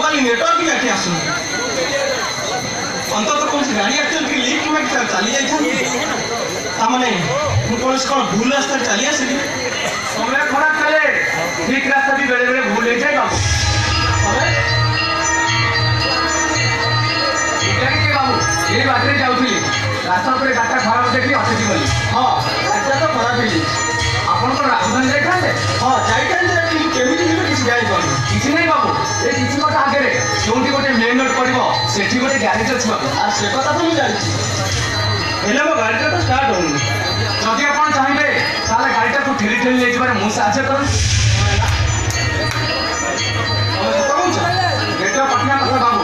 mobile network भी आके आसुन अंत कौन गाड़ी एक्चुअली लिफ्ट में चली जाता मैंने कौन भूल रास्ता चली आसली समय खराब चले ठीक रास्ता भी बेले बेले भूल जाए बाबू ये बाटे जाऊली रास्ता पर गाटा खराब देखी अटकी गली हाँ गाटा तो खराब है आपन को राजधानी जाइए हाँ जाइए केमी किसी जापर किसी नहीं बाबू ये किसी गोटे आगे जो गोटे मेन रोड पड़ो से गोटे ग्यारेज अच्छी बाबू और से कथा तो मुझे जानी मो गाड़ी तो स्टार्ट होनी जदि आप चाहिए ताले गाड़ी को ठेली ठेली ले जाए मुझे साहय कर पटना कथा बाबू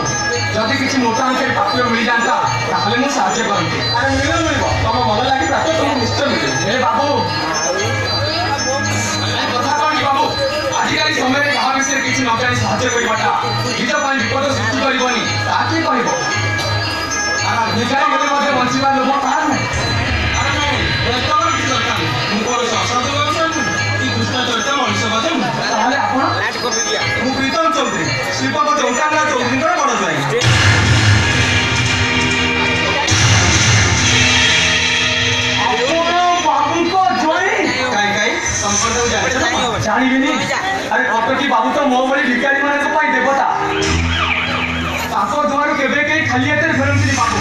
जदि किसी मोटा अंकेर प्राप्य मिल जाता ताहले मु साहय करती अरे मिल तुम मन लगे प्राप्य तुम निश्चय मिले बाबू कथा कौन बाबू आजिकल समय क्या विषय किसी न जानी साहय करवाटा निज विपद सृष्टि करनी ताकि कह भिखारी मिले बंचा लोभ कहार ना प्रीतम चौधरी शिल्प चौटा चौधरी बड़ जाए जानवी अरे कटकी बाबू तो मो भाई भिखारी मान देवता द्वार केवे कहीं खाली हाथ फेरती बाबू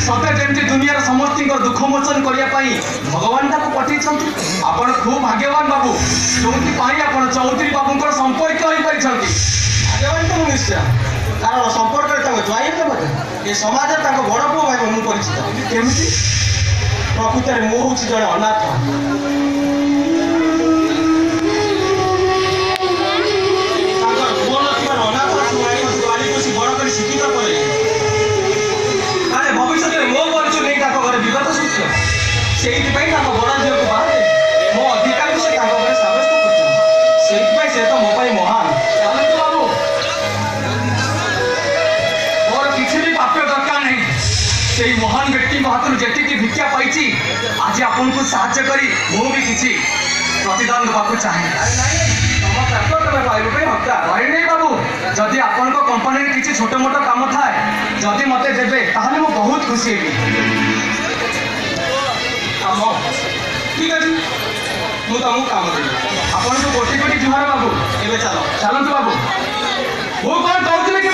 सते जमी दुनिया समस्त दुख मोचन करने भगवान ताको पठे आपण खूब भाग्यवान बाबू जो आप चौधरी बाबू संपर्क हो पारि भाग्यवान तो निश्चय कारण संपर्क ज्वाइन ये समाज बड़ पुओ भाई मुझे परिचित केमी प्रकृत में मु हूँ जड़े अनाथ शिक्षित करे अरे भविष्य में मो परिचय नहीं घर विगत सृष्टि से बड़ झील को बाहर मो अधिकार से सब्यस्त कर तो मो महान चलते बाबू मोर किसी भी प्राप्य दरकार नहीं से महान व्यक्ति हाथ जी भिक्षा पाई आज आपन को साहाय्य करी मु भी किसी प्रतिदान देवाक चाहे नहीं बाबू जदि आपण कंपनी किसी छोट मोट काम थाए जदि मत देवे ताहले मु बहुत खुशी हेबी काम ठीक अच्छे मुझे तुमको काम देवी आपन को गोटी गोटी जुहार बाबू एवं चलो चलतु बाबू वो कौन कहते